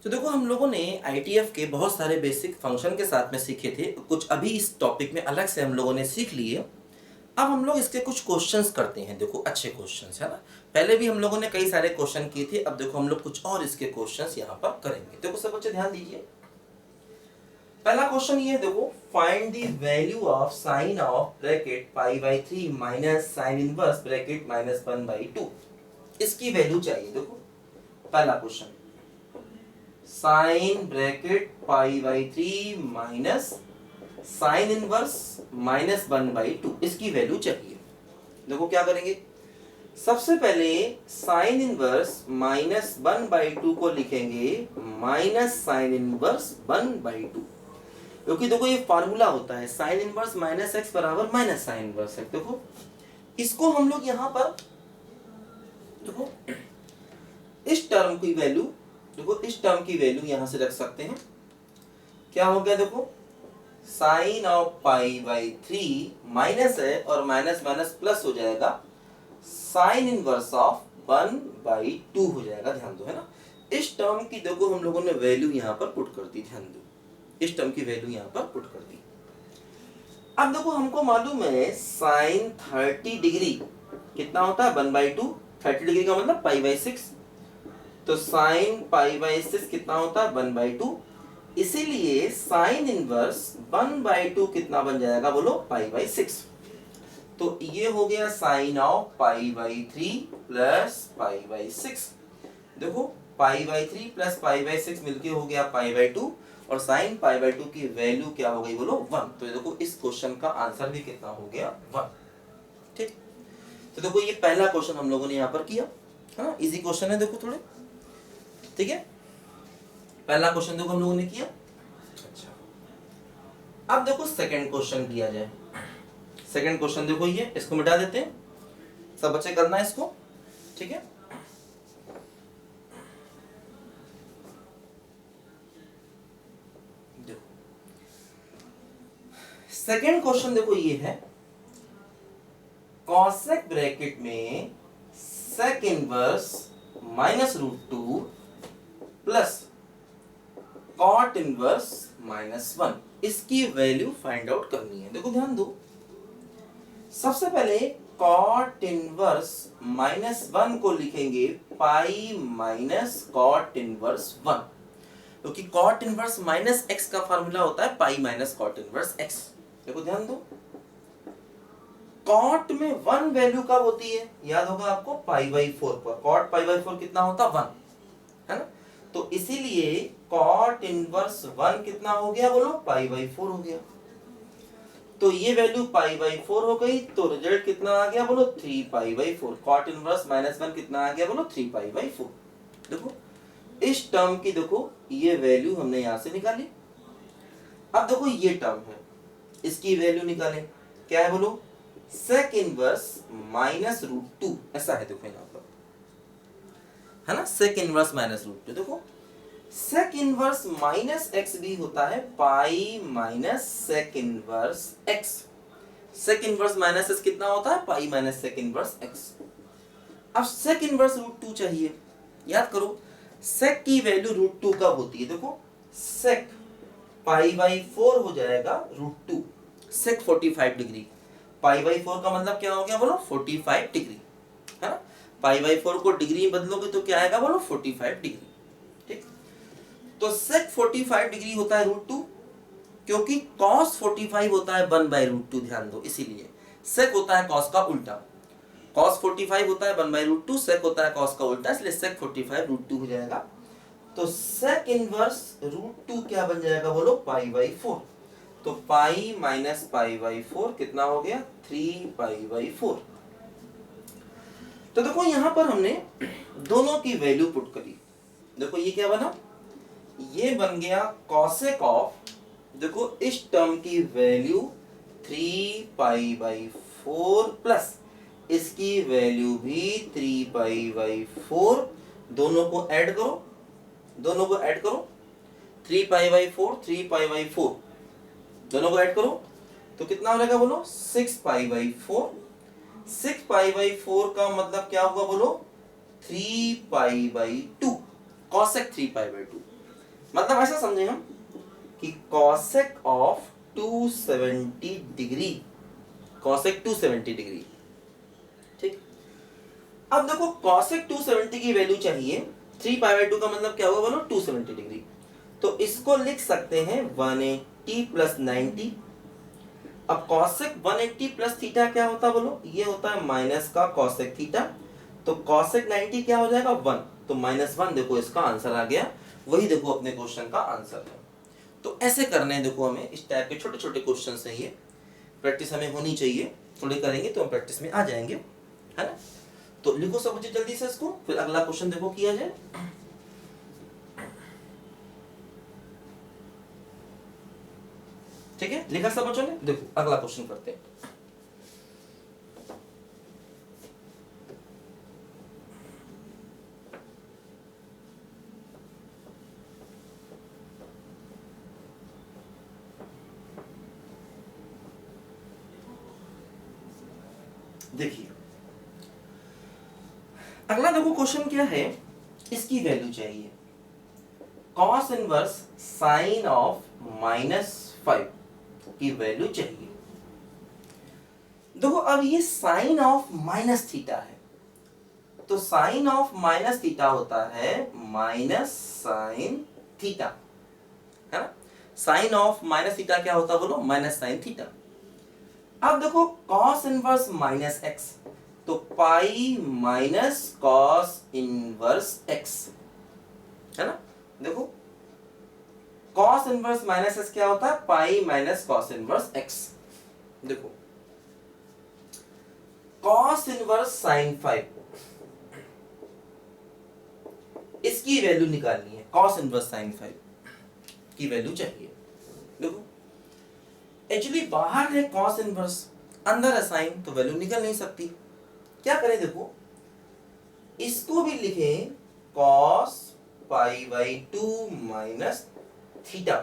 तो देखो हम लोगों ने आईटीएफ के बहुत सारे बेसिक फंक्शन के साथ में सीखे थे, कुछ अभी इस टॉपिक में अलग से हम लोगों ने सीख लिए। अब हम लोग इसके कुछ क्वेश्चंस करते हैं। देखो अच्छे क्वेश्चंस है ना, पहले भी हम लोगों ने कई सारे क्वेश्चन किए थे। अब देखो हम लोग कुछ और इसके क्वेश्चंस यहाँ पर करेंगे। देखो सब बच्चे ध्यान दीजिए। पहला क्वेश्चन ये देखो, find the value of sine of bracket π/3 minus sine inverse bracket -1/2। इसकी वैल्यू चाहिए। देखो पहला question, sine bracket π/3 minus sine inverse -1/2 इसकी वैल्यू चाहिए। देखो क्या करेंगे, सबसे पहले साइन इनवर्स -1/2 को लिखेंगे माइनस साइन इनवर्स 1/2, क्योंकि देखो ये फार्मूला होता है साइन इनवर्स माइनस एक्स बराबर माइनस साइन इनवर्स एक्स। देखो इसको हम लोग यहाँ पर देखो इस टर्म की वैल्यू, देखो इस टर्म की वैल्यू यहां से रख सकते हैं। क्या हो गया, देखो साइन ऑफ π/3 माइनस है और माइनस माइनस प्लस हो जाएगा, साइन इनवर्स ऑफ 1/2 हो जाएगा। ध्यान दो है ना, इस टर्म की देखो हम लोगों ने वैल्यू यहां पर पुट कर दी। ध्यान दो, इस टर्म की वैल्यू यहां पर पुट कर दी। अब देखो हमको मालूम है साइन 30 डिग्री कितना होता है 1/2। 30 डिग्री का मतलब π/6, तो साइन π/6 कितना होता है 1/2। इसीलिए साइन इनवर्स 1/2 कितना बन जाएगा बोलो π/6। तो ये हो गया साइन ऑफ π/3 प्लस π/6। देखो π/3 प्लस π/6 मिलके हो गया π/2 और साइन π/2 की वैल्यू क्या हो गई बोलो 1। तो देखो इस क्वेश्चन का आंसर भी कितना हो गया 1। ठीक, तो देखो ये पहला क्वेश्चन हम लोगों ने यहाँ पर किया है ना, इजी क्वेश्चन है। देखो थोड़े ठीक है, पहला क्वेश्चन देखो हम लोगों ने किया। अच्छा, अब देखो सेकंड क्वेश्चन किया जाए। सेकंड क्वेश्चन देखो ये, इसको मिटा देते हैं, सब बच्चे करना है इसको। ठीक है, देखो सेकंड क्वेश्चन देखो ये है, कॉसेक ब्रैकेट में sec inverse -√2 plus cot inverse -1 इसकी वैल्यू फाइंड आउट करनी है। देखो ध्यान दो, सबसे पहले कॉट इनवर्स -1 को लिखेंगे पाई माइनस कॉट इनवर्स 1, क्योंकि कॉट इनवर्स माइनस एक्स का फार्मूला होता है pi minus cot inverse x. देखो ध्यान दो, कॉट में 1 वैल्यू कब होती है, याद होगा आपको π/4 पर। कॉट π/4 कितना होता है 1 है ना, तो इसीलिए कॉट इनवर्स 1 कितना हो गया बोलो π/4 हो गया। तो ये वैल्यू π/4 हो गई, तो रिजल्ट कितना आ गया बोलो 3π/4। कॉट इनवर्स -1 कितना आ गया बोलो 3π/4। देखो इस टर्म की देखो ये वैल्यू हमने यहां से निकाली। अब देखो ये टर्म है, इसकी वैल्यू निकालें। क्या है बोलो, सेक इनवर्स -√2 ऐसा है। देखो यहां पर है ना, सेक इनवर्स -√2। देखो सेक इनवर्स माइनस एक्स भी होता है pi minus sec inverse x. Sec inverse minus x कितना होता है pi minus sec inverse x. अब सेक इनवर्स √2 चाहिए। याद करो सेक की वैल्यू √2 कब होती है, देखो सेक π/4 हो जाएगा √2, सेक 45 डिग्री। π/4 का मतलब क्या हो गया बोलो 45 डिग्री है ना, π/4 को डिग्री में बदलोगे तो क्या आएगा बोलो 45 डिग्री। ठीक, तो सेक 45 डिग्री होता है √2, क्योंकि cos 45 होता है 1/√2। ध्यान दो, इसीलिए सेक होता है cos का उल्टा। cos 45 होता है 1/√2, सेक होता है cos का उल्टा, इसलिए सेक 45 √2 हो जाएगा। तो सेक इनवर्स √2 क्या बन जाएगा बोलो π/4। तो पाई माइनस π/4 कितना हो गया 3π/4। तो देखो यहां पर हमने दोनों की वैल्यू पुट करी। देखो ये क्या बना, ये बन गया कॉसेक ऑफ, देखो इस टर्म की वैल्यू 3π/4 प्लस इसकी वैल्यू भी 3π/4। दोनों को ऐड करो, दोनों को ऐड करो, 3π/4 3π/4 दोनों को ऐड करो तो कितना हो जाएगा बोलो 6π/4। 6π/4 का मतलब क्या होगा बोलो 3π/2, कॉसेक 3π/2। मतलब ऐसा समझे हम कि cosec of 270 degree, cosec 270 degree. ठीक, अब देखो कॉसेक 270 की वैल्यू चाहिए, 3 पाई/2 का मतलब क्या होगा बोलो, 270 डिग्री। तो इसको लिख सकते हैं 180 प्लस 90। अब कॉसेक 180 प्लस थीटा क्या होता है बोलो, ये होता है माइनस का कॉसेक थीटा। तो कॉसेक 90 क्या हो जाएगा 1, तो -1 देखो इसका आंसर आ गया। वही देखो अपने क्वेश्चन का आंसर है। तो ऐसे करने हैं देखो, हमें इस टाइप के छोटे छोटे क्वेश्चन है, ये प्रैक्टिस हमें होनी चाहिए, थोड़ी करेंगे तो हम प्रैक्टिस में आ जाएंगे, है ना। तो लिखो सब बच्चे जल्दी से इसको, फिर अगला क्वेश्चन देखो किया जाए। ठीक है, लिखा सब बच्चों ने, देखो अगला क्वेश्चन करते हैं। देखिए अगला देखो क्वेश्चन क्या है, इसकी वैल्यू चाहिए कॉस इनवर्स साइन ऑफ -5 की वैल्यू चाहिए। देखो अब ये साइन ऑफ माइनस थीटा है, तो साइन ऑफ माइनस थीटा होता है माइनस साइन थीटा, है ना। साइन ऑफ माइनस थीटा क्या होता है बोलो, माइनस साइन थीटा। अब देखो कॉस इनवर्स माइनस एक्स, तो pi minus cos inverse x, है ना। देखो कॉस इनवर्स माइनस एक्स क्या होता है, pi minus cos inverse x. देखो कॉस इनवर्स साइन 5, इसकी वैल्यू निकालनी है, कॉस इनवर्स साइन 5 की वैल्यू चाहिए। देखो एक्चुअली बाहर है कॉस इनवर्स, अंदर है साइन, तो वैल्यू निकल नहीं सकती। क्या करें, देखो इसको भी लिखें कॉस π/2 माइनस थीटा,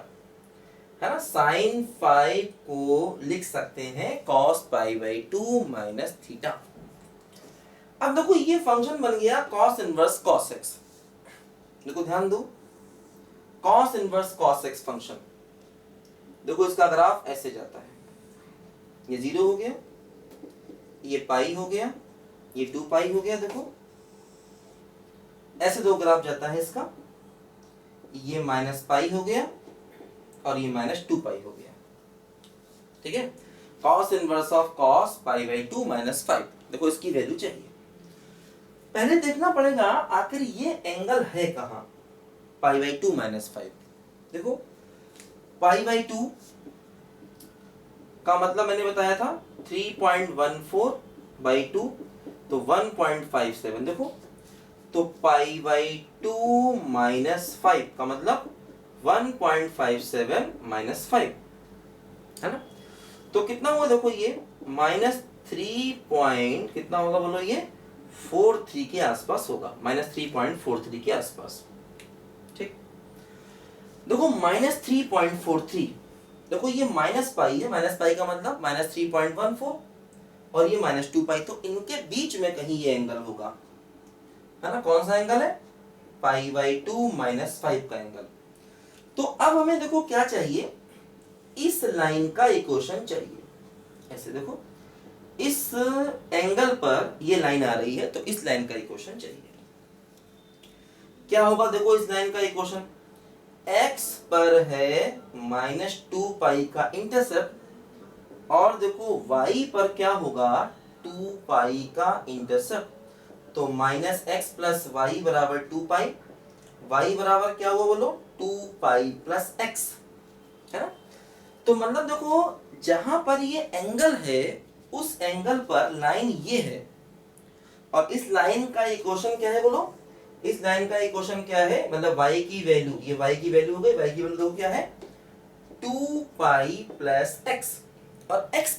है ना। साइन 5 को लिख सकते हैं कॉस π/2 माइनस थीटा। अब देखो ये फंक्शन बन गया कॉस इनवर्स कॉस एक्स। देखो ध्यान दो, cos inverse cos x function, देखो इसका ग्राफ ऐसे जाता है, ये 0 हो गया, ये पाई हो गया, ये 2 पाई हो गया। देखो ऐसे दो ग्राफ जाता है इसका, ये -π हो गया और ये -2 पाई हो गया। ठीक है, कॉस इनवर्स ऑफ कॉस π/2 -5। देखो इसकी वैल्यू चाहिए। पहले देखना पड़ेगा आखिर ये एंगल है कहां, π/2 -5। देखो π/2 का मतलब मैंने बताया था 3.14/2, तो 1.57। देखो तो π/2 -5 का मतलब 1.57 -5, है ना। तो कितना हुआ देखो, ये -3 पॉइंट कितना होगा बोलो, ये 43 के आसपास होगा, -3.43 के आसपास। ठीक, देखो -3.43, देखो ये -π है, -π का मतलब -3.14 और ये -2 पाई, तो इनके बीच में कहीं ये एंगल होगा, है ना। कौन सा एंगल है, π/2 -5 का एंगल। तो अब हमें देखो क्या चाहिए, इस लाइन का इक्वेशन चाहिए। ऐसे देखो इस एंगल पर ये लाइन आ रही है, तो इस लाइन का इक्वेशन चाहिए। क्या होगा देखो इस लाइन का इक्वेशन, x पर है -2 पाई का इंटरसेप्ट, और देखो y पर क्या होगा 2 पाई का इंटरसेप्ट, तो -x + y बराबर 2 पाई, y बराबर क्या हुआ बोलो 2 पाई + x, है ना। तो मतलब देखो जहां पर ये एंगल है उस एंगल पर लाइन ये है, और इस लाइन का इक्वेशन क्या है बोलो, इस लाइन का इक्वेशन क्या है, मतलब y की वैल्यू, ये y की वैल्यू हो गई, y की वैल्यू देखो क्या है 2 पाई + x, और x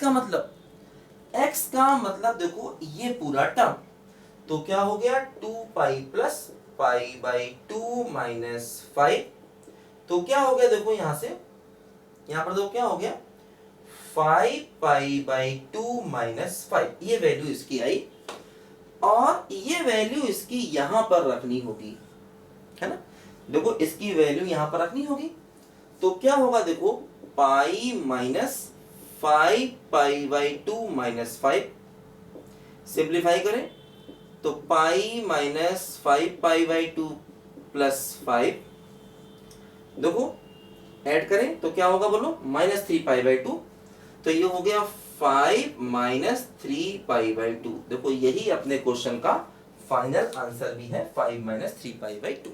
का मतलब देखो ये पूरा टर्म, तो क्या हो गया 2 पाई + π/2 -5, तो क्या हो गया देखो यहां से, यहां पर देखो क्या हो गया 5 π/2 -5, ये वैल्यू इसकी आई, और ये वैल्यू इसकी यहां पर रखनी होगी, है ना। देखो इसकी वैल्यू यहां पर रखनी होगी, तो क्या होगा देखो पाई माइनस 5 पाई/2 माइनस 5, सिंप्लीफाई करें तो पाई माइनस 5 पाई/2 प्लस 5, देखो ऐड करें तो क्या होगा बोलो -3 पाई/2, तो ये हो गया 5 माइनस 3 पाई/2। देखो यही अपने क्वेश्चन का फाइनल आंसर भी है, 5 माइनस 3 पाई/2।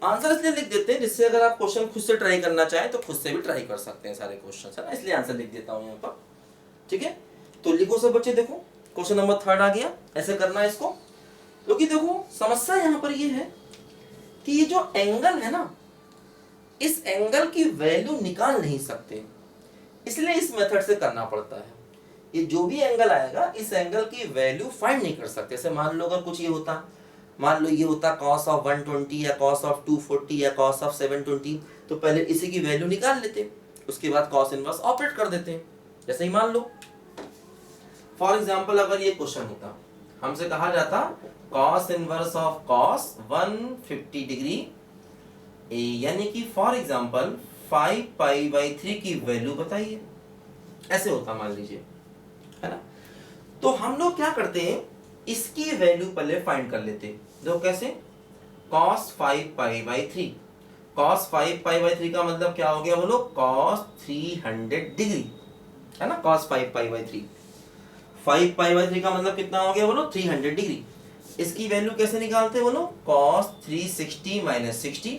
आंसर इसलिए लिख देते हैं जिससे अगर आप क्वेश्चन खुद से ट्राई करना चाहें तो खुद से भी ट्राई कर सकते हैं सारे क्वेश्चन, है ना, इसलिए आंसर लिख देता हूं यहाँ पर। ठीक है, तो लिखो सब बच्चे, देखो क्वेश्चन नंबर 3 आ गया, ऐसे करना है इसको। क्योंकि देखो समस्या यहाँ पर ये है कि ये जो एंगल है ना, इस एंगल की वैल्यू निकाल नहीं सकते, इसलिए इस मेथड से करना पड़ता है। ये जो भी एंगल आएगा इस एंगल की वैल्यू फाइंड नहीं कर सकते। जैसे मान लो अगर कुछ ये होता, मान लो ये होता cos ऑफ 120 या cos ऑफ 240 या cos ऑफ 720, तो पहले इसी की वैल्यू निकाल लेते, उसके बाद cos इनवर्स ऑपरेट कर देते हैं। जैसे ही मान लो फॉर एग्जांपल अगर ये क्वेश्चन होता, हमसे कहा जाता cos inverse of cos 150 degree, यानी कि फॉर एग्जांपल 5 पाई/3 की वैल्यू बताइए, ऐसे होता मान लीजिए, है ना। तो हम लोग क्या करते हैं, इसकी वैल्यू पहले फाइंड कर लेते हैं। देखो कैसे, cos 5 पाई/3, cos 5 पाई/3 का मतलब क्या हो गया बोलो, cos 300 डिग्री, है ना, cos 5 पाई/3, 5 पाई/3 का मतलब कितना हो गया बोलो 300 डिग्री। इसकी वैल्यू कैसे निकालते हैं बोलो, cos 360 माइनस 60,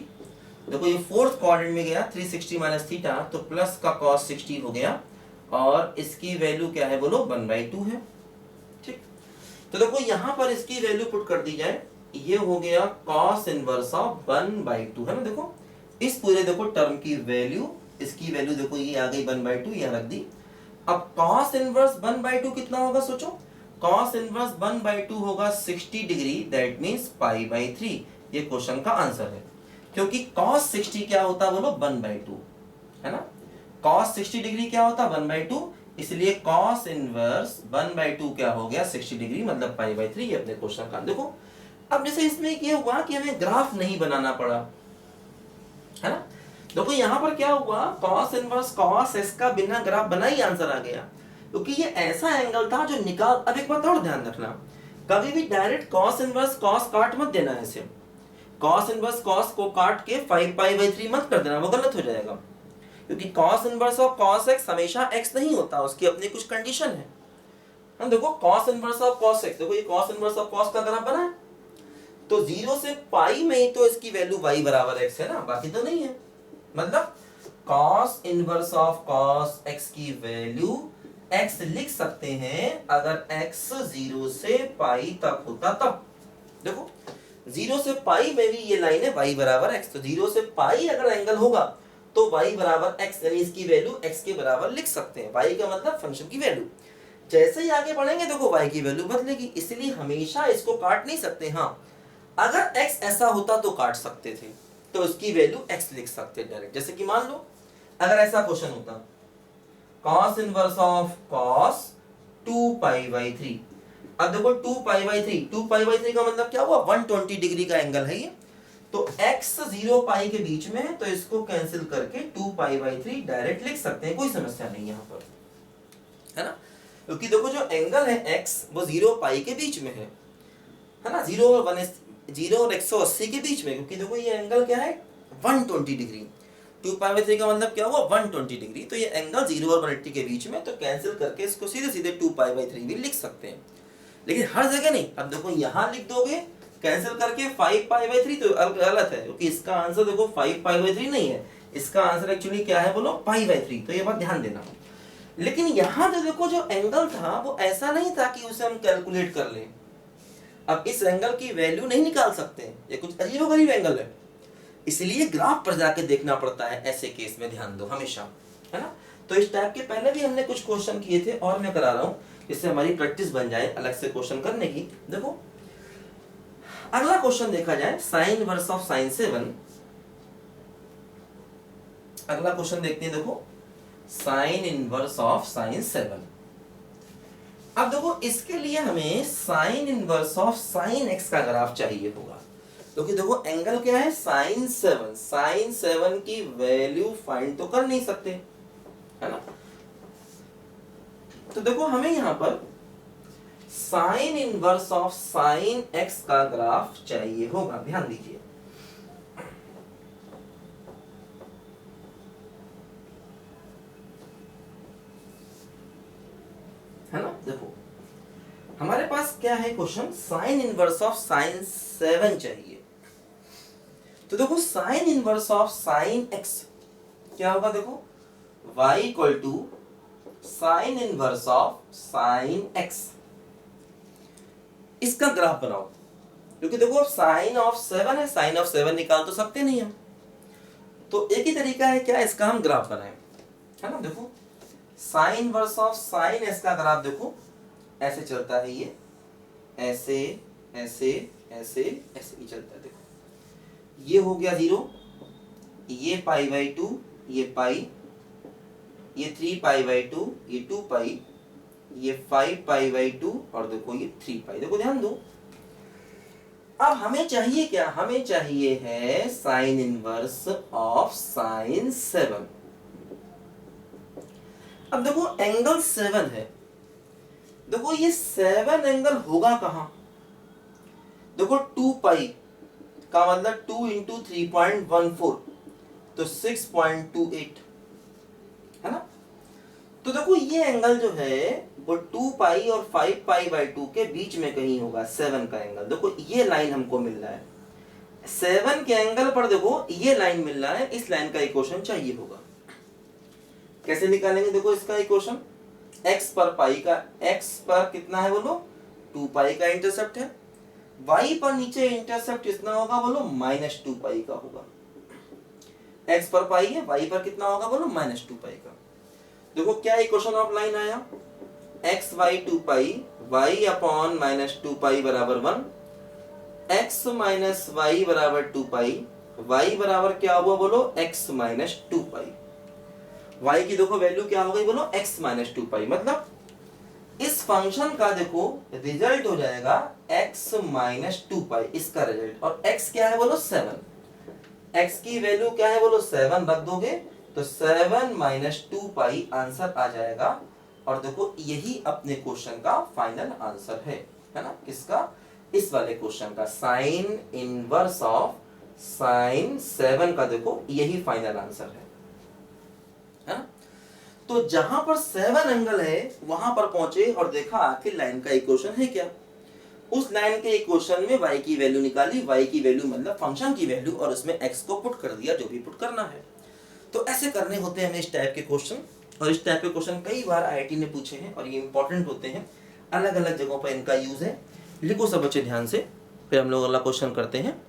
देखो ये फोर्थ क्वाड्रेंट में गया 360 माइनस थीटा, तो प्लस का cos 60 हो गया, और इसकी वैल्यू क्या है बोलो 1/2 है। ठीक, तो देखो यहां पर इसकी वैल्यू पुट कर दी जाए, ये हो गया cos इनवर्स ऑफ 1/2, है ना। देखो इस पूरे देखो टर्म की वैल्यू, इसकी वैल्यू देखो ये आ गई 1/2, यहां रख दी। अब cos इनवर्स 1/2 कितना होगा सोचो, cos इनवर्स 1/2 होगा 60 डिग्री, दैट मींस पाई/3, ये क्वेश्चन का आंसर है। क्योंकि cos 60 क्या होता बोलो 1/2, है ना, cos 60 डिग्री क्या होता 1/2, इसलिए cos इनवर्स 1/2 क्या हो गया 60 डिग्री, मतलब पाई/3, ये अपने क्वेश्चन का। देखो अब जैसे इसमें ये हुआ कि हमें ग्राफ नहीं बनाना पड़ा, है ना। देखो यहाँ पर क्या हुआ, cos इनवर्स cos x का बिना ग्राफ बना ही आंसर आ गया, क्योंकि ये ऐसा एंगल था जो निकाल। अब एक बात और ध्यान रखना, कभी भी डायरेक्ट cos इनवर्स cos काट मत देना, ऐसे cos इनवर्स cos को काट के 5 पाई/3 मत कर देना, वो गलत हो जाएगा। क्योंकि cos inverse of cos x हमेशा x नहीं होता, उसकी अपनी कुछ कंडीशन है। हम देखो cos inverse of cos x, देखो ये cos इनवर्स ऑफ cos का ग्राफ बना है, तो 0 से पाई में ही तो इसकी वैल्यू y बराबर x है ना, बाकी तो नहीं है। मतलब cos inverse of cos x की वैल्यू x लिख सकते हैं अगर x 0 से पाई तक होता तब। देखो 0 से पाई में भी ये लाइन है y बराबर x, तो 0 से पाई अगर एंगल होगा तो y बराबर x, यानी इसकी वैल्यू x के बराबर लिख सकते हैं। y का मतलब फंक्शन की वैल्यू। जैसे ही आगे बढ़ेंगे देखो y की वैल्यू बदलेगी, इसलिए हमेशा इसको काट नहीं सकते। हाँ, अगर x ऐसा होता तो काट सकते थे, तो इसकी वैल्यू x लिख सकते डायरेक्ट। जैसे कि मान लो अगर ऐसा क्वेश्चन होता cos इनवर्स ऑफ cos 2 पाई/3, अब देखो 2 पाई/3 का मतलब क्या हुआ 120 डिग्री का एंगल है ये, तो x 0 पाई के बीच में है, तो इसको कैंसिल करके 2 पाई/3 डायरेक्ट लिख सकते हैं, कोई समस्या नहीं यहाँ पर, है ना। क्योंकि देखो जो एंगल है x वो 0 पाई के बीच में है ना, 0 और 180 के बीच में, क्योंकि देखो ये एंगल क्या है 120 डिग्री, 2 पाई/3 का मतलब क्या हुआ 120 डिग्री, तो ये एंगल 0 और 180 के बीच में, तो कैंसिल करके इसको सीधे सीधे 2 पाई/3 भी लिख सकते हैं। लेकिन हर जगह नहीं, अब देखो यहाँ लिख दोगे कैंसिल करके 5 पाई/3 तो गलत है, क्योंकि इसका आंसर देखो 5 पाई/3 नहीं है, इसका आंसर एक्चुअली क्या है बोलो पाई/3, तो ये बात ध्यान देना। लेकिन यहाँ जो देखो जो एंगल था वो ऐसा नहीं था कि उसे हम कैलकुलेट कर लें। अब इस एंगल की वैल्यू नहीं निकाल सकते, ये कुछ अजीबोगरीब एंगल है, इसलिए ग्राफ पर जाके देखना पड़ता है। ऐसे केस में ध्यान दो हमेशा, है ना। तो इस टाइप के पहले भी हमने कुछ क्वेश्चन किए थे और मैं करा रहा हूँ, इससे हमारी प्रैक्टिस बन जाए अलग से क्वेश्चन करने की। देखो अगला क्वेश्चन देखा जाए साइन इनवर्स ऑफ साइन 7। अगला क्वेश्चन देखते हैं, देखो साइन इनवर्स ऑफ साइन 7। अब देखो इसके लिए हमें sign inverse of sine x का ग्राफ चाहिए होगा। क्योंकि देखो एंगल क्या है sin 7, sin 7 की वैल्यू फाइंड तो कर नहीं सकते, है ना। तो देखो हमें यहां पर sign inverse of sine x का ग्राफ चाहिए होगा, ध्यान दीजिए। है ना, देखो हमारे पास क्या है question, sine inverse of sine 7 चाहिए। तो देखो sine inverse of sine x क्या होगा, देखो y equal to sine inverse of sine x, इसका ग्राफ बनाओ। क्योंकि देखो अब साइन ऑफ 7 है, साइन ऑफ 7 निकाल तो सकते नहीं हम, तो एक ही तरीका है क्या, इसका हम ग्राफ बनाएं, है ना। देखो sine inverse of sign s का ग्राफ देखो ऐसे चलता है, ये ऐसे ऐसे ऐसे ऐसे ही चलता है। देखो ये हो गया 0, ये π/2, ये पाई, ये 3π/2, ये 2π, ये 5π/2 और देखो ये 3π। देखो ध्यान दो, अब हमें चाहिए क्या, हमें चाहिए है साइन इनवर्स ऑफ साइन 7। अब देखो एंगल 7 है, देखो ये 7 एंगल होगा कहां, देखो 2π का मतलब 2 इंटू 3.14 तो 6.28, है ना। तो देखो ये एंगल जो है वो 2π और 5π/2 के बीच में कहीं होगा 7 का एंगल। देखो ये लाइन हमको मिल रहा है 7 के एंगल पर, देखो ये लाइन मिल रहा है, इस लाइन का इक्वेशन चाहिए होगा। कैसे निकालेंगे, देखो इसका इक्वेशन x पर पाई का, x पर कितना है बोलो 2π का इंटरसेप्ट है, y पर नीचे इंटरसेप्ट कितना होगा बोलो -2π का होगा। x पर पाई है, y पर कितना होगा बोलो -2π का। देखो क्या इक्वेशन ऑफ लाइन आया, x y 2π y अपॉन -2π बराबर 1, x माइनस y बराबर 2π, y बराबर क्या हुआ बोलो x माइनस 2π। y की देखो वैल्यू क्या हो गई बोलो x माइनस 2π, मतलब इस फंक्शन का देखो रिजल्ट हो जाएगा x माइनस 2π, इसका रिजल्ट। और x क्या है बोलो 7, x की वैल्यू क्या है बोलो 7 रख दोगे तो 7 माइनस 2π आंसर आ जाएगा। और देखो यही अपने क्वेश्चन का फाइनल आंसर है ना, किसका, इस वाले क्वेश्चन का, साइन इनवर्स ऑफ साइन 7 का देखो यही फाइनल आंसर है ना। तो जहां पर 7 एंगल है वहां पर पहुंचे और देखा आखिर लाइन का इक्वेशन है क्या, उस लाइन के इक्वेशन में y की वैल्यू निकाली, y की वैल्यू मतलब फंक्शन की वैल्यू, और उसमें x को पुट कर दिया जो भी पुट करना है। तो ऐसे करने होते हैं हमें इस टाइप के क्वेश्चन, और इस टाइप के क्वेश्चन कई बार IIT ने पूछे हैं और ये इंपॉर्टेंट होते हैं, अलग अलग जगहों पर इनका यूज है। लिखो सब बच्चे ध्यान से, फिर हम लोग अगला क्वेश्चन करते हैं।